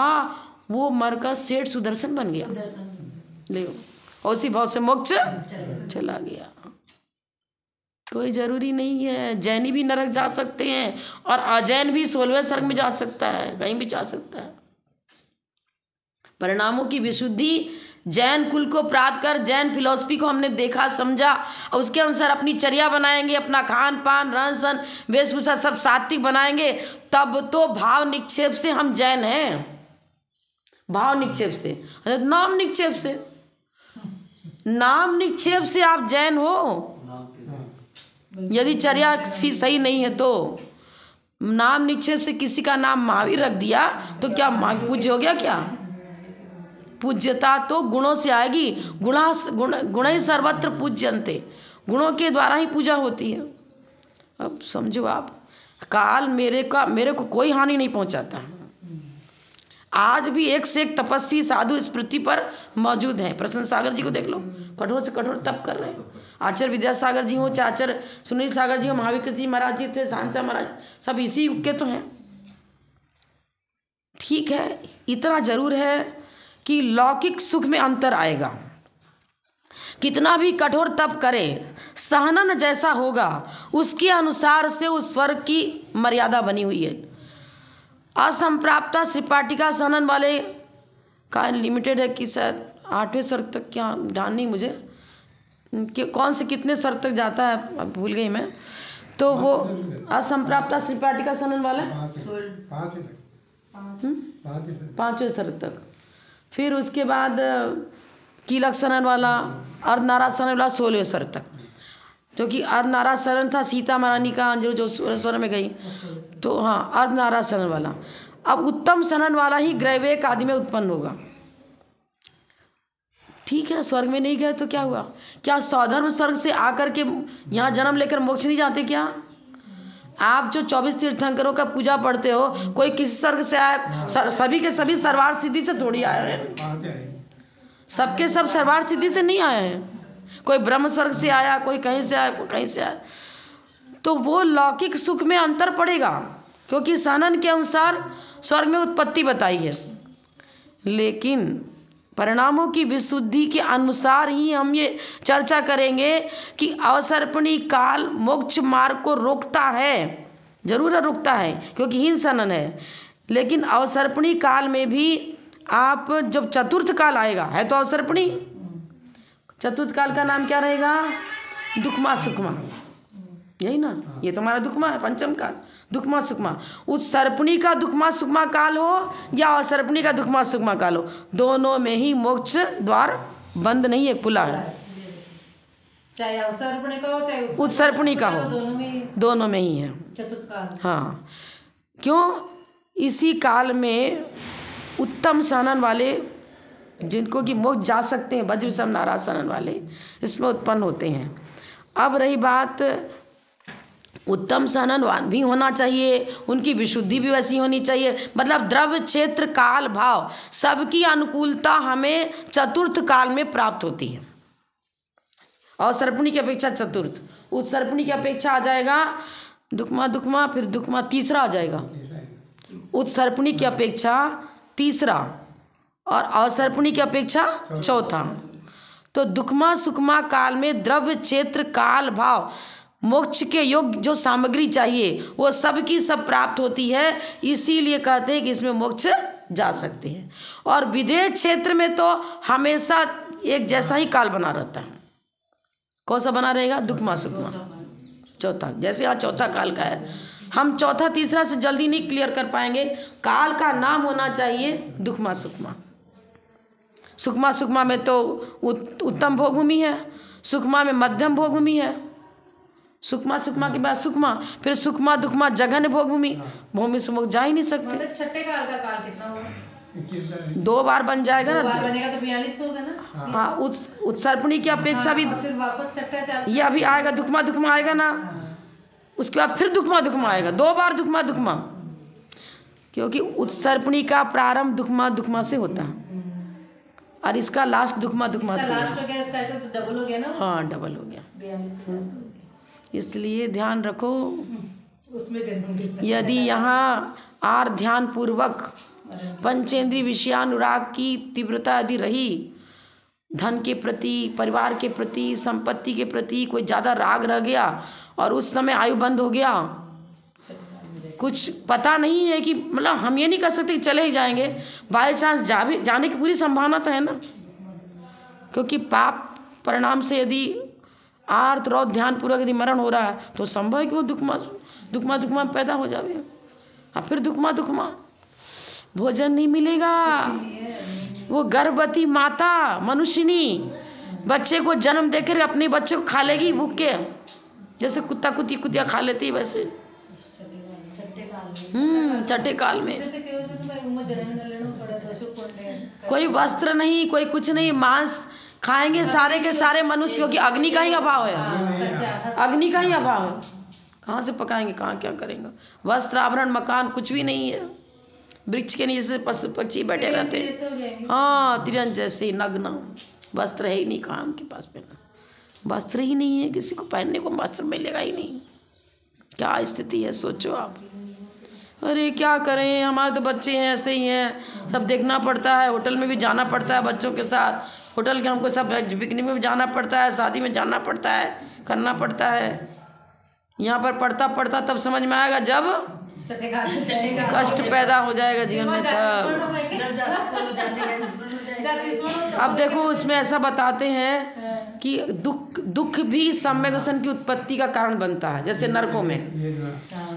वो मरकर सेठ सुदर्शन बन गया। ले उसी भाव से मोक्ष चला गया। कोई जरूरी नहीं है, जैनी भी नरक जा सकते हैं और अजैन भी 16वें सर्ग में जा सकता है, कहीं भी जा सकता है। परिणामों की विशुद्धि जैन कुल को प्राप्त कर, जैन फिलॉसफी को हमने देखा समझा और उसके अनुसार अपनी चर्या बनाएंगे, अपना खान पान रहन सहन वेशभूषा सब सात्विक बनाएंगे, तब तो भाव निक्षेप से हम जैन हैं। भाव निक्षेप से, अरे नाम निक्षेप से, नाम निक्षेप से आप जैन हो। यदि चर्या सही नहीं है तो नाम निक्षेप से किसी का नाम महावीर रख दिया तो क्या पूज्य हो गया? क्या पूज्यता तो गुणों से आएगी। गुण ही सर्वत्र पूज्यन्ते, गुणों के द्वारा ही पूजा होती है। अब समझो आप, काल मेरे को कोई हानि नहीं पहुंचाता। आज भी एक से एक तपस्वी साधु इस पृथ्वी पर मौजूद हैं। प्रसन्न सागर जी को देख लो, कठोर से कठोर तप कर रहे हैं। आचार्य विद्यासागर जी हो, आचार्य सुनील सागर जी हो, महावीर जी महाराज जी थे, सांचा महाराज, सब इसी युग के तो हैं। ठीक है, इतना जरूर है कि लौकिक सुख में अंतर आएगा। कितना भी कठोर तप करे, सहनन जैसा होगा, उसके अनुसार से उस स्वर्ग की मर्यादा बनी हुई है। असंप्राप्ता श्रीपाटिका सहनन वाले का लिमिटेड है कि शायद 8वें स्वर्ग तक, क्या ध्यान नहीं मुझे कि कौन से कितने स्वर्ग तक जाता है, अब भूल गई मैं। तो वो असंप्राप्ता श्रीपाटिका सहनन वाला 5वें स्वर्ग तक, फिर उसके बाद कीलक सनन वाला, अर्धनारा सनन वाला 16वें स्वर्ग तक। जो कि अर्धनारा सनन था सीता महारानी का जो स्वर्ग में गई, तो हाँ अर्धनारा सनन वाला। अब उत्तम सनन वाला ही ग्रैवेक आदि में उत्पन्न होगा। ठीक है, स्वर्ग में नहीं गए तो क्या हुआ? क्या सौधर्म स्वर्ग से आकर के यहाँ जन्म लेकर मोक्ष नहीं जाते क्या? आप जो 24 तीर्थंकरों का पूजा पढ़ते हो, कोई किसी स्वर्ग से आया, सभी के सभी सर्वार सिद्धि से थोड़ी आए हैं। सबके सब सर्वार सिद्धि से नहीं आए हैं। कोई ब्रह्म स्वर्ग से आया, कोई कहीं से आया, कोई कहीं से आया। तो वो लौकिक सुख में अंतर पड़ेगा, क्योंकि सहनन के अनुसार स्वर्ग में उत्पत्ति बताई है। लेकिन परिणामों की विशुद्धि के अनुसार ही हम ये चर्चा करेंगे कि अवसर्पणी काल मोक्ष मार्ग को रोकता है, जरूर रोकता है क्योंकि हीन सनन है। लेकिन अवसर्पणी काल में भी आप जब चतुर्थ काल आएगा, है तो अवसर्पणी, चतुर्थ काल का नाम क्या रहेगा? दुखमा सुखमा, यही ना, ये तो हमारा दुखमा है, पंचम काल दुखमा सुखमा। उस सर्पणी का दुखमा सुखमा काल हो या असर्पणी का दुखमा सुखमा काल हो, दोनों में ही मोक्ष द्वार बंद नहीं है, खुला है। चाहे असर्पणी का हो चाहे उत्सर्पणी का हो, दोनों में ही है चतुर्थ काल। हाँ, क्यों? इसी काल में उत्तम सनन वाले, जिनको कि मोक्ष जा सकते हैं, वज्र विषम नाराज सनन वाले, इसमें उत्पन्न होते हैं। अब रही बात, उत्तम सनन भी होना चाहिए, उनकी विशुद्धि भी वैसी होनी चाहिए। मतलब द्रव्य क्षेत्र काल भाव सबकी अनुकूलता हमें चतुर्थ काल में प्राप्त होती है। और सर्पणी की अपेक्षा चतुर्थ, उस सर्पणी की अपेक्षा आ जाएगा दुखमा दुखमा, फिर दुखमा तीसरा आ जाएगा। उत्सर्पणी की अपेक्षा तीसरा और अवसर्पणी की अपेक्षा चौथा। तो दुखमा सुखमा काल में द्रव्य क्षेत्र काल भाव मोक्ष के योग्य जो सामग्री चाहिए वो सब की सब प्राप्त होती है। इसीलिए कहते हैं कि इसमें मोक्ष जा सकते हैं। और विदेह क्षेत्र में तो हमेशा एक जैसा ही काल बना रहता है। कौन सा बना रहेगा? दुखमा सुखमा चौथा। जैसे यहाँ चौथा काल का है, हम चौथा तीसरा से जल्दी नहीं क्लियर कर पाएंगे। काल का नाम होना चाहिए दुखमा सुखमा। सुखमा सुखमा में तो उत्तम भोगभूमि है, सुखमा में मध्यम भोगभूमि है, सुखमा सुखमा के बाद सुखमा, फिर सुखमा दुखमा जघन्य भोगभूमि। भूमि से मुक्त जा ही नहीं सकते। मतलब छठे काल का काल कितना होगा? 2 बार बन जाएगा ना। 2 बार बनेगा तो 42 होगा ना। हाँ, उत्सर्पणी की अपेक्षा भी फिर वापस छठा चाल ये अभी आएगा, दुखमा दुखमा आएगा ना। उसके बाद फिर दुखमा दुखमा आएगा, 2 बार दुखमा दुखमा, क्योंकि उत्सर्पणी का प्रारंभ दुखमा दुखमा से होता है और इसका लास्ट दुखमा दुखमा से। लास्ट हो गया, इसका तो डबल हो गया ना। हाँ, डबल हो गया। 42 इसलिए ध्यान रखो, उसमें जन्म यदि यहाँ आर ध्यान पूर्वक पंचेंद्रिय विषयानुराग की तीव्रता यदि रही, धन के प्रति, परिवार के प्रति, संपत्ति के प्रति कोई ज़्यादा राग रह गया और उस समय आयु बंद हो गया, कुछ पता नहीं है कि मतलब हम ये नहीं कर सकते कि चले ही जाएंगे, बाय चांस जाने की पूरी संभावना तो है ना। क्योंकि पाप परिणाम से यदि आर्त रौद्र ध्यान पूर्वक यदि मरण हो रहा है तो संभव है कि वो दुखमा पैदा हो जाए। और फिर दुखमा भोजन नहीं मिलेगा। वो गर्भवती माता मनुष्यनी बच्चे को जन्म देकर अपने बच्चे को खा लेगी भूख के, जैसे कुतिया खा लेती है वैसे। छठे काल में कोई वस्त्र नहीं, कोई कुछ नहीं, मांस खाएंगे सारे के सारे मनुष्य, क्योंकि अग्नि का ही अभाव है। अग्नि का ही अभाव है, कहाँ से पकाएंगे, कहाँ क्या करेंगे। वस्त्र आभरण मकान कुछ भी नहीं है। वृक्ष के नीचे से पशु पक्षी बैठे रहते हैं। हाँ, तिरंज जैसे ही नग्न, वस्त्र है ही नहीं, कहाँ उनके पास पहना वस्त्र ही नहीं है, किसी को पहनने को वस्त्र मिलेगा ही नहीं। क्या स्थिति है सोचो आप। अरे क्या करें, हमारे तो बच्चे हैं ऐसे ही हैं, सब देखना पड़ता है। होटल में भी जाना पड़ता है बच्चों के साथ, होटल के हमको सब पिकनिक में भी जाना पड़ता है, शादी में जाना पड़ता है, करना पड़ता है। यहाँ पर पढ़ता पढ़ता तब समझ में आएगा जब कष्ट पैदा हो जाएगा जीवन में तब। अब देखो उसमें ऐसा बताते हैं कि दुख भी सम्यक दर्शन की उत्पत्ति का कारण बनता है, जैसे नरकों में।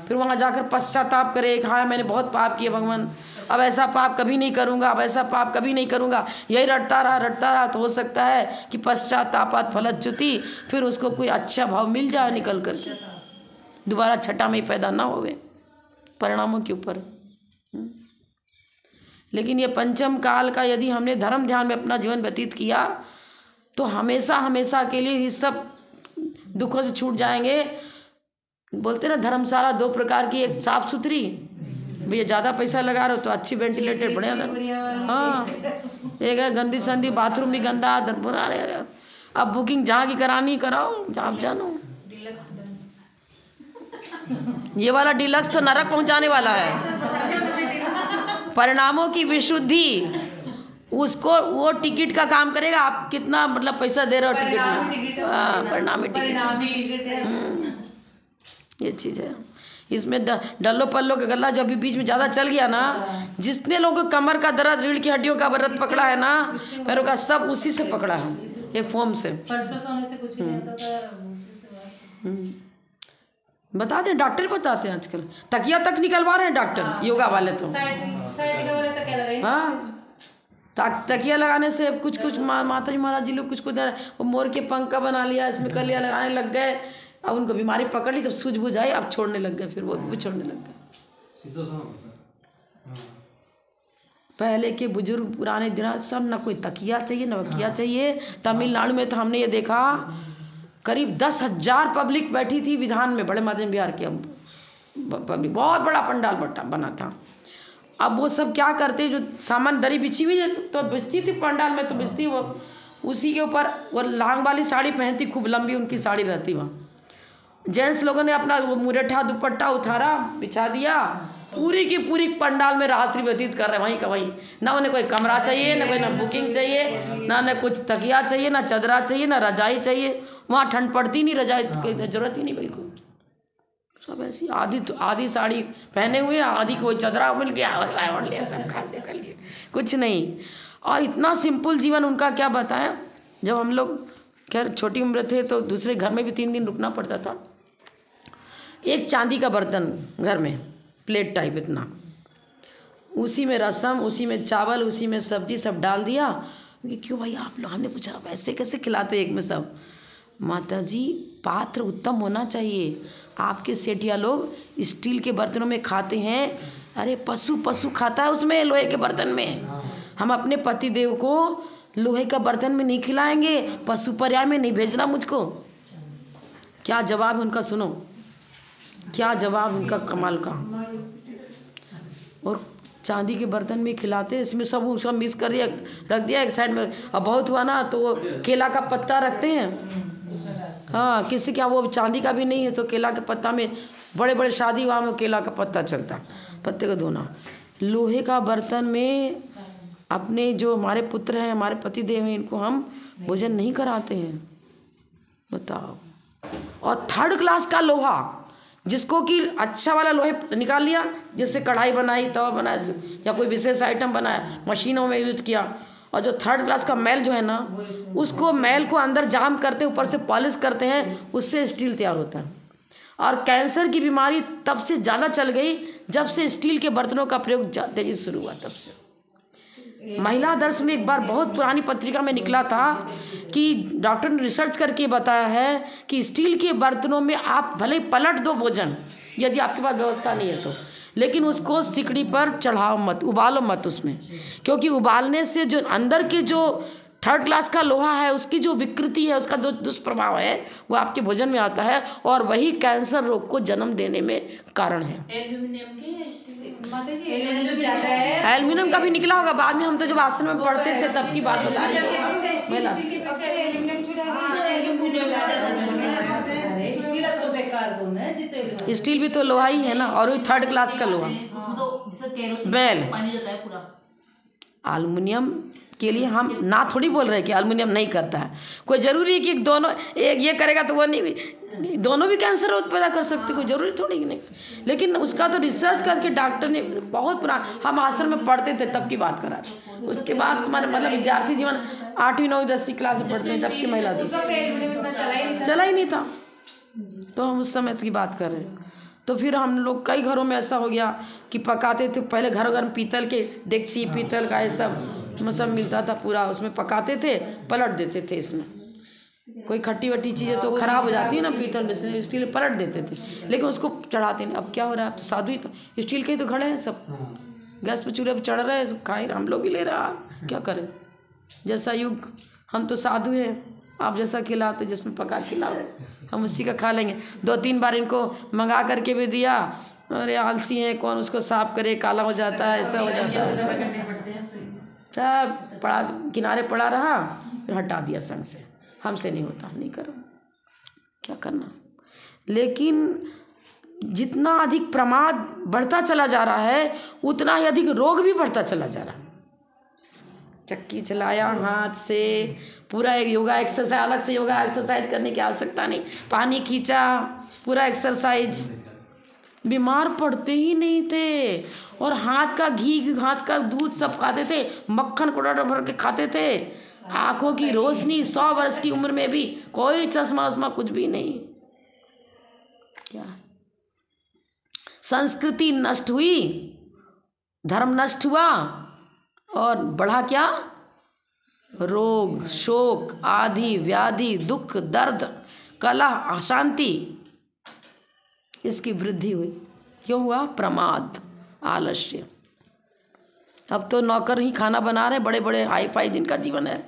फिर वहाँ जाकर पश्चाताप करे, हाँ मैंने बहुत पाप किए भगवान, अब ऐसा पाप कभी नहीं करूँगा, अब ऐसा पाप कभी नहीं करूँगा। यही रटता रहा तो हो सकता है कि पश्चातापात फलच्युति, फिर उसको कोई अच्छा भाव मिल जाए निकल करके, दोबारा छठा में पैदा ना होवे परिणामों के ऊपर। लेकिन ये पंचम काल का यदि हमने धर्म ध्यान में अपना जीवन व्यतीत किया तो हमेशा हमेशा के लिए इस सब दुखों से छूट जाएंगे। बोलते ना धर्मशाला 2 प्रकार की, एक साफ सुथरी, भैया ज़्यादा पैसा लगा रहे हो तो अच्छी वेंटिलेटेड बढ़िया, हाँ, एक है गंदी संदी, बाथरूम भी गंदा बना रहे। अब बुकिंग जहाँ की करानी कराओ, जहाँ जानो। ये वाला डिलक्स तो नरक पहुंचाने वाला है। परिणामों की विशुद्धि, उसको वो टिकट का काम करेगा। आप कितना मतलब पैसा दे रहे हो टिकट में, हाँ, परिणामी टिकट। ये चीज़ है इसमें। डल्लो पल्लो का गला जब भी बीच में ज़्यादा चल गया ना, जितने लोगों को कमर का दर्द, रीढ़ की हड्डियों का दर्द पकड़ा है ना, पैरों का, सब उसी से पकड़ा है, ये फोम से। बताते हैं, डॉक्टर बताते हैं आजकल, तकिया तक निकलवा रहे हैं डॉक्टर, योगा वाले तो। हाँ, तकिया लगाने से कुछ माता जी महाराज जी लोग कुछ वो मोर के पंख का बना लिया, इसमें कर लिया, लगाने लग गए। अब उनको बीमारी पकड़ ली, तब सूझबूझ आई, अब छोड़ने लग गए, फिर वो भी छोड़ने लग गए। पहले के बुजुर्ग पुराने दिन सब ना कोई तकिया चाहिए ना वकिया चाहिए। तमिलनाडु में तो हमने ये देखा, करीब 10,000 पब्लिक बैठी थी विधान में, बड़े माध्यम बिहार के पब्लिक, बहुत बड़ा पंडाल बना था। अब वो सब क्या करते, जो सामान दरी बिछी हुई है तो बिछती थी पंडाल में, तो बिछती वो उसी के ऊपर वो लांग वाली साड़ी पहनती, खूब लंबी उनकी साड़ी रहती वहाँ, जेंट्स लोगों ने अपना वो मुरेठा दुपट्टा उतारा, बिछा दिया, पूरी की पूरी पंडाल में रात्रि व्यतीत कर रहे हैं वहीं का वहीं। ना उन्हें कोई कमरा चाहिए, ना कोई ना बुकिंग चाहिए, ना उन्हें कुछ तकिया चाहिए, ना चदरा चाहिए, ना रजाई चाहिए। वहाँ ठंड पड़ती नहीं, रजाई की जरूरत ही नहीं बिल्कुल। सब ऐसी आधी साड़ी पहने हुए, आधी कोई चदरा मिल गया और लिया, सब खाते कर लिए, कुछ नहीं। और इतना सिंपल जीवन उनका, क्या बताएं। जब हम लोग खैर छोटी उम्र थे तो दूसरे घर में भी 3 दिन रुकना पड़ता था। एक चांदी का बर्तन घर में, प्लेट टाइप इतना, उसी में रसम, उसी में चावल, उसी में सब्जी सब डाल दिया। क्यों भाई आप लोग, हमने पूछा वैसे कैसे खिलाते एक में सब। माता जी पात्र उत्तम होना चाहिए। आपके सेठिया लोग स्टील के बर्तनों में खाते हैं। अरे पशु खाता है उसमें, लोहे के बर्तन में। हम अपने पति देव को लोहे का बर्तन में नहीं खिलाएंगे, पशु पर्याय में नहीं भेजना मुझको। क्या जवाब है उनका, सुनो क्या जवाब उनका कमाल का। और चांदी के बर्तन में खिलाते, इसमें सब मिक्स कर दिया, रख दिया एक साइड में। अब बहुत हुआ ना तो केला का पत्ता रखते हैं। हाँ, किसी क्या वो चांदी का भी नहीं है तो केला के पत्ता में, बड़े बड़े शादी वहाँ में केला का पत्ता चलता, पत्ते को धोना। लोहे का बर्तन में अपने जो हमारे पुत्र हैं, हमारे पति देव हैं, इनको हम भोजन नहीं कराते हैं, बताओ। और 3rd क्लास का लोहा, जिसको कि अच्छा वाला लोहे निकाल लिया, जिससे कढ़ाई बनाई, तवा बनाया या कोई विशेष आइटम बनाया, मशीनों में यूज किया। और जो 3rd क्लास का मैल जो है ना, उसको मैल को अंदर जाम करते, ऊपर से पॉलिश करते हैं, उससे स्टील तैयार होता है। और कैंसर की बीमारी तब से ज़्यादा चल गई जब से स्टील के बर्तनों का प्रयोग तेजी से शुरू हुआ। तब से महिला दर्श में एक बार बहुत पुरानी पत्रिका में निकला था कि डॉक्टर ने रिसर्च करके बताया है कि स्टील के बर्तनों में आप भले ही पलट दो भोजन, यदि आपके पास व्यवस्था नहीं है तो, लेकिन उसको सिकड़ी पर चढ़ाओ मत, उबालो मत उसमें। क्योंकि उबालने से जो अंदर के जो 3rd क्लास का लोहा है, उसकी जो विकृति है, उसका जो दुष्प्रभाव है, वो आपके भोजन में आता है और वही कैंसर रोग को जन्म देने में कारण है। एल्युमिनियम का भी निकला होगा बाद में, हम तो जब आश्रम में पढ़ते थे तब की बात बता रहे हैं। स्टील भी तो लोहा ही है ना, और वही 3rd क्लास का लोहा। बेल एल्युमिनियम के लिए हम ना थोड़ी बोल रहे कि एल्युमिनियम नहीं करता है। कोई ज़रूरी है कि दोनों, एक ये करेगा तो वो नहीं, दोनों भी कैंसर पैदा कर सकते, कोई ज़रूरी थोड़ी कि नहीं। लेकिन उसका तो रिसर्च करके डॉक्टर ने, बहुत पुराना, हम आश्रम में पढ़ते थे तब की बात करा। उसके बाद तुम्हारे मतलब विद्यार्थी जीवन 8वीं 9वीं 10वीं क्लास में पढ़ते हैं, तब की महिला चला ही नहीं था, तो हम उस समय की बात कर रहे हैं। तो फिर हम लोग कई घरों में ऐसा हो गया कि पकाते थे, पहले घर घर में पीतल के डेगची, पीतल का ये सब मिलता था पूरा, उसमें पकाते थे, पलट देते थे। इसमें कोई खट्टी वट्टी चीज़ें तो खराब हो जाती है ना पीतल में, स्टील पलट देते थे, लेकिन उसको चढ़ाते नहीं। अब क्या हो रहा है, अब साधु ही तो स्टील के ही तो खड़े हैं सब, गैस पे चूल्हे पर चढ़ रहे हैं, सब खा रहे, हम लोग ही ले रहा, क्या करें। जैसा युग, हम तो साधु हैं, आप जैसा खिलाते जिसमें पका खिलाओ, हम उसी का खा लेंगे। 2-3 बार इनको मंगा करके भी दिया, अरे आलसी है, कौन उसको साफ करे, काला हो जाता है, ऐसा हो जाता है, सब पड़ा किनारे पड़ा रहा, फिर हटा दिया संग से, हमसे नहीं होता, नहीं करो, क्या करना। लेकिन जितना अधिक प्रमाद बढ़ता चला जा रहा है, उतना ही अधिक रोग भी बढ़ता चला जा रहा है। चक्की चलाया हाथ से, पूरा एक योगा एक्सरसाइज, अलग से योगा एक्सरसाइज करने की आवश्यकता नहीं, पानी खींचा, पूरा एक्सरसाइज, बीमार पड़ते ही नहीं थे। और हाथ का घी, हाथ का दूध सब खाते थे, मक्खन कोड़ा भर के खाते थे, आंखों की रोशनी, 100 वर्ष की उम्र में भी कोई चश्मा वश्मा कुछ भी नहीं। क्या संस्कृति नष्ट हुई, धर्म नष्ट हुआ, और बढ़ा क्या, रोग, शोक, आदि, व्याधि, दुख, दर्द, कलह, अशांति, इसकी वृद्धि हुई। क्यों हुआ, प्रमाद, आलस्य। अब तो नौकर ही खाना बना रहे, बड़े बड़े हाई फाई जिनका जीवन है,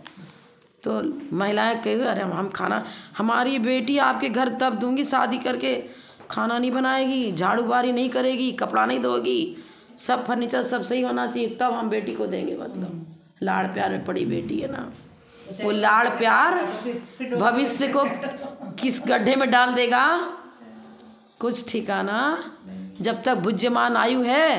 तो महिलाएं कह, अरे हम खाना, हमारी बेटी आपके घर तब दूंगी, शादी करके खाना नहीं बनाएगी, झाड़ू बारी नहीं करेगी, कपड़ा नहीं धोगी, सब फर्नीचर सब सही होना चाहिए, तब हम बेटी को देंगे। मतलब लाड़ प्यार में पड़ी बेटी है ना, वो लाड़ प्यार भविष्य को किस गड्ढे में डाल देगा, कुछ ठिकाना। जब तक भुज्यमान आयु है,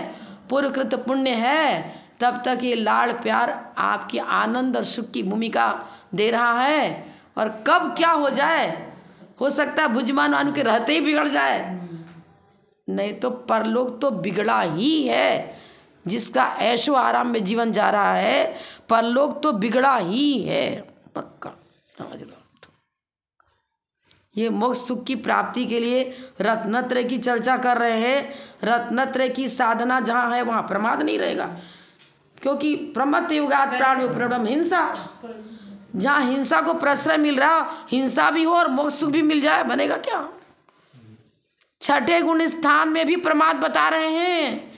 पूर्वकृत पुण्य है, तब तक ये लाड़ प्यार आपकी आनंद और सुख की भूमिका दे रहा है। और कब क्या हो जाए, हो सकता है भुज्यमान आयु के रहते ही बिगड़ जाए, नहीं तो परलोक तो बिगड़ा ही है। जिसका ऐशो आराम में जीवन जा रहा है, परलोक तो बिगड़ा ही है पक्का, समझ लो। ये मोक्ष सुख की प्राप्ति के लिए रत्नत्रय की चर्चा कर रहे हैं। रत्नत्रय की साधना जहाँ है वहाँ प्रमाद नहीं रहेगा, क्योंकि प्रमत्त युगात प्राण प्रबलम हिंसा। जहाँ हिंसा को प्रश्रय मिल रहा, हिंसा भी हो और मोक्ष सुख भी मिल जाए, बनेगा क्या। छठे गुण स्थान में भी प्रमाद बता रहे हैं।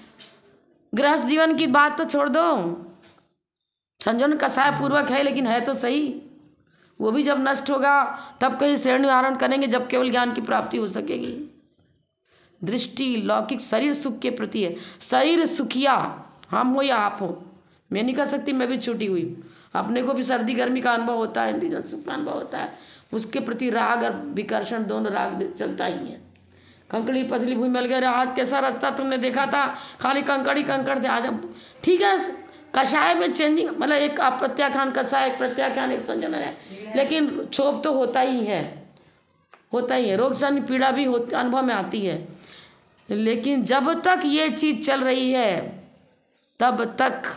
गृहस्थ जीवन की बात तो छोड़ दो, संजोन कसाय पूर्वक है, लेकिन है तो सही। वो भी जब नष्ट होगा तब कहीं श्रेणी आरण करेंगे, जब केवल ज्ञान की प्राप्ति हो सकेगी। दृष्टि लौकिक शरीर सुख के प्रति है। शरीर सुखिया हम हो या आप हो, मैं नहीं कह सकती, मैं भी छूटी हुई। अपने को भी सर्दी गर्मी का अनुभव होता है, इंद्रिय सुख का अनुभव होता है। उसके प्रति राग और विकर्षण दोनों राग चलता ही है। कंकड़ी पतली भूमि मिल गए, आज कैसा रास्ता तुमने देखा था, खाली कंकड़ ही कंकड़ थे। आज ठीक है, कषाय में चेंजिंग, मतलब एक अप्रत्याख्यान कषाय, एक प्रत्याख्यान, एक संजन है, लेकिन क्षोभ तो होता ही है, होता ही है। रोग सन पीड़ा भी अनुभव में आती है, लेकिन जब तक ये चीज़ चल रही है तब तक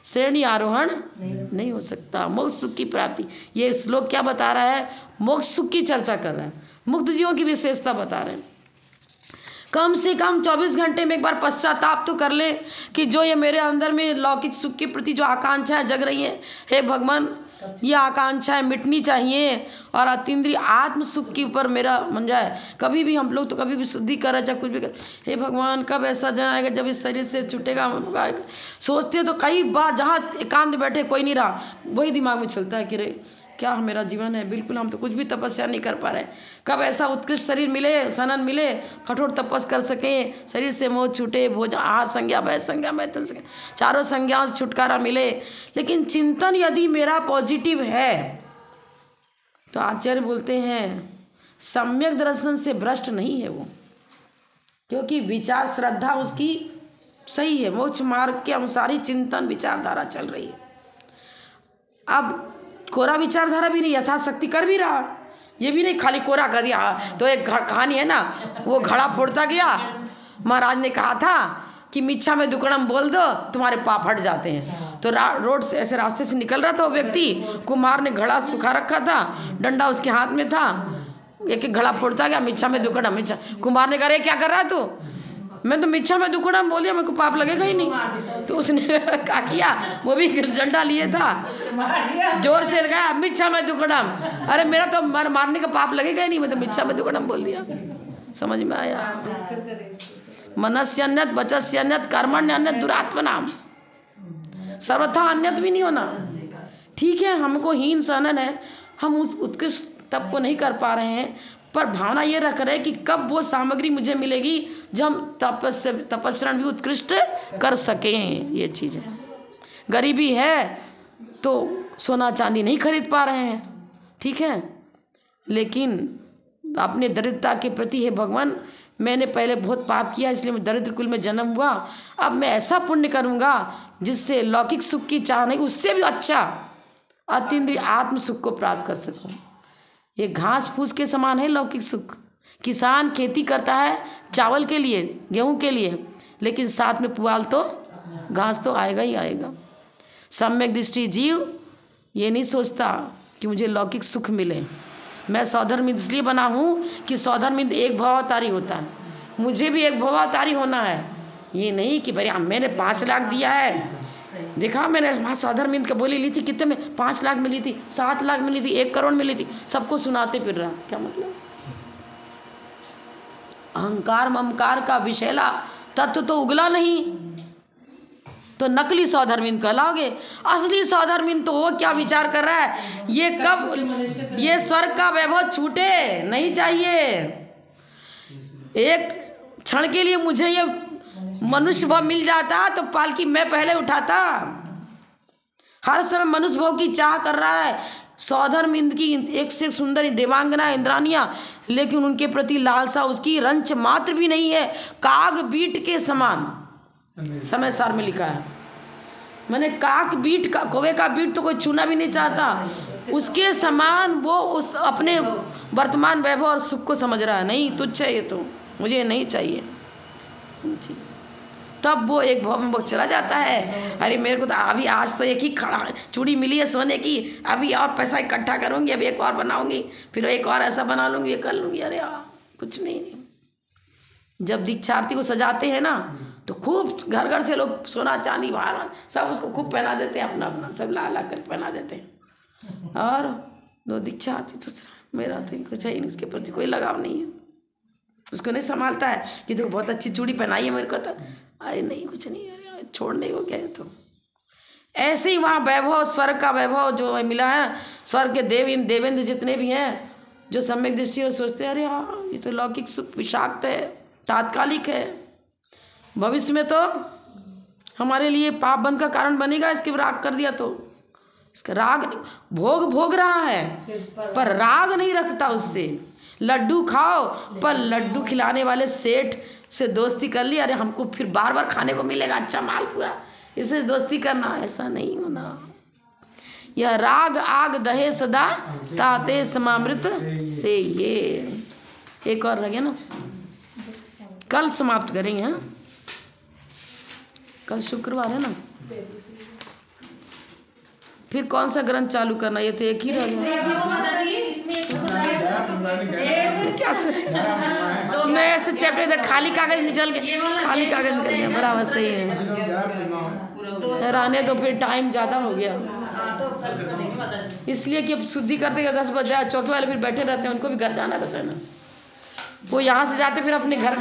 श्रेणी आरोहण नहीं हो सकता। मोक्ष सुख की प्राप्ति, ये श्लोक क्या बता रहा है, मोक्ष सुख की चर्चा कर रहा है, मुक्त जीवों की विशेषता बता रहे हैं। कम से कम 24 घंटे में एक बार पश्चाताप तो कर लें कि जो ये मेरे अंदर में लौकिक सुख के प्रति जो आकांक्षाएं जग रही हैं, हे भगवान ये आकांक्षाएं मिटनी चाहिए और अतीन्द्रिय आत्म सुख के ऊपर मेरा मन जाए। कभी भी हम लोग तो कभी भी शुद्धि कर चाहे कुछ भी कर, हे भगवान कब ऐसा जन आएगा जब इस शरीर से छूटेगा। सोचते तो कई बार, जहाँ एकांत बैठे कोई नहीं रहा, वही दिमाग में चलता है कि रे क्या मेरा जीवन है, बिल्कुल हम तो कुछ भी तपस्या नहीं कर पा रहे। कब ऐसा उत्कृष्ट शरीर मिले, सनन मिले, कठोर तपस कर सकें, शरीर से मोह छूटे, भोजन आहार संज्ञा भय संज्ञा मैथुन संज्ञा, चारों संज्ञाओं से छुटकारा मिले। लेकिन चिंतन यदि मेरा पॉजिटिव है तो आचार्य बोलते हैं सम्यक दर्शन से भ्रष्ट नहीं है वो, क्योंकि विचार श्रद्धा उसकी सही है, मोक्ष मार्ग के अनुसार ही चिंतन विचारधारा चल रही है। अब कोरा विचारधारा भी नहीं, यथाशक्ति कर भी रहा, ये भी नहीं खाली कोरा कर दिया। तो एक कहानी है ना, वो घड़ा फोड़ता गया, महाराज ने कहा था कि मिच्छा में दुक्कड़म बोल दो तुम्हारे पाप हट जाते हैं। तो रोड से ऐसे रास्ते से निकल रहा था वो व्यक्ति, कुम्हार ने घड़ा सुखा रखा था, डंडा उसके हाथ में था, एक एक घड़ा फोड़ता गया, मिच्छा में दुक्कड़म। मिच्छा, कुम्हार ने कहा रे क्या कर रहा है तू, मैं तो मिच्छा में दुक्कड़म बोल दिया, मेरे को पाप लगेगा ही नहीं। तो उसने क्या किया, वो भी डंडा लिए था, जोर से लगाया मिच्छा में दुक्कड़म, अरे मेरा तो मारने का पाप लगेगा ही नहीं, मैं तो मिच्छा में दुक्कड़म बोल दिया। समझ में आया। मनस्य अन्यत वचस्य अन्यत कर्मण्य अन्यत दुरात्मनाम, सर्वथा अन्यत भी नहीं होना। ठीक है, हमको हीन सहनन है, हम उस उत्कृष्ट तप को नहीं कर पा रहे हैं, पर भावना ये रख रहे कि कब वो सामग्री मुझे मिलेगी जो हम तपस्रण भी उत्कृष्ट कर सकें। ये चीज़ें, गरीबी है तो सोना चांदी नहीं खरीद पा रहे हैं, ठीक है, लेकिन अपने दरिद्रता के प्रति हे भगवान मैंने पहले बहुत पाप किया, इसलिए मैं दरिद्र कुल में जन्म हुआ, अब मैं ऐसा पुण्य करूँगा जिससे लौकिक सुख की चाह नहीं, उससे भी अच्छा अतीन्द्रिय आत्म सुख को प्राप्त कर सकूँ। ये घास फूस के समान है लौकिक सुख। किसान खेती करता है चावल के लिए, गेहूं के लिए, लेकिन साथ में पुआल तो घास तो आएगा ही आएगा। सम्यक दृष्टि जीव ये नहीं सोचता कि मुझे लौकिक सुख मिले। मैं सौधर्मित इसलिए बना हूँ कि सौधर्मित एक भवावतारी होता है, मुझे भी एक भवावतारी होना है। ये नहीं कि भाई मैंने 5 लाख दिया है, देखा मैंने वहाँ सौधर्मित का बोली ली थी, कितने में 5 लाख मिली थी, 7 लाख मिली थी, 1 करोड़ मिली थी, सबको सुनाते फिर रहा, क्या मतलब। अहंकार ममकार का विषैला तत्व तो उगला नहीं, तो नकली सौधर्मिन कहलाओगे। असली सौधर्मिन तो वो क्या विचार कर रहा है, ये कब ये स्वर्ग का वैभव छूटे नहीं चाहिए। एक क्षण के लिए मुझे ये मनुष्य भाव मिल जाता तो पालकी मैं पहले उठाता। हर समय मनुष्य भाव की चाह कर रहा है, सौधर्म इंद्र की एक से एक सुंदर देवांगना इंद्रानियाँ, लेकिन उनके प्रति लालसा उसकी रंच मात्र भी नहीं है। काग बीट के समान, समय सार में लिखा है। मैंने काग बीट का, कौवे का बीट तो कोई छूना भी नहीं चाहता, उसके समान वो उस अपने वर्तमान वैभव और सुख को समझ रहा है। नहीं, तुझ है ये, तो मुझे नहीं चाहिए जी। तब वो एक भाव में वो चला जाता है, अरे मेरे को तो अभी आज तो एक ही खड़ा चूड़ी मिली है सोने की, अभी और पैसा इकट्ठा करूँगी, अभी एक और बनाऊँगी, फिर एक और ऐसा बना लूँगी, ये कर लूँगी। अरे कुछ नहीं। जब दीक्षार्थी को सजाते हैं ना तो खूब घर घर से लोग सोना चांदी बाहर सब उसको खूब पहना देते हैं, अपना अपना सब ला ला कर पहना देते हैं। और दो दीक्षार्थी तो मेरा तो कुछ है ही नहीं, उसके प्रति कोई लगाव नहीं है, उसको नहीं संभालता है कि देखो बहुत अच्छी चूड़ी पहनाई है मेरे को, तो अरे नहीं कुछ नहीं, अरे छोड़ने को क्या है। तो ऐसे ही वहाँ वैभव, स्वर्ग का वैभव जो मिला है, स्वर्ग के देवेंद्र जितने भी हैं जो सम्यक दृष्टि और सोचते हैं, अरे हाँ ये तो लौकिक सुख विषाक्त है, तात्कालिक है, भविष्य में तो हमारे लिए पाप बंध का कारण बनेगा, इसके राग कर दिया तो इसका राग भोग रहा है पर राग नहीं रखता उससे। लड्डू खाओ पर लड्डू खिलाने वाले सेठ से दोस्ती कर ली, अरे हमको फिर बार बार खाने को मिलेगा अच्छा मालपुआ, इससे दोस्ती करना, ऐसा नहीं होना। यह राग आग दहे सदा ताते समामृत से। ये एक और रह गया ना, कल समाप्त करेंगे। हाँ, कल शुक्रवार है ना, फिर कौन सा ग्रंथ चालू करना, ये तो एक ही रह गया। क्या सोच, मैं ऐसे चैप्टर खाली कागज निकल गया, खाली कागज निकल गया, बराबर सही है। रहने तो फिर टाइम ज़्यादा हो गया, इसलिए कि अब शुद्धि करते 10 बज जाए, चौकी वाले फिर बैठे रहते हैं, उनको भी घर जाना रहता है ना, वो यहाँ से जाते फिर अपने घर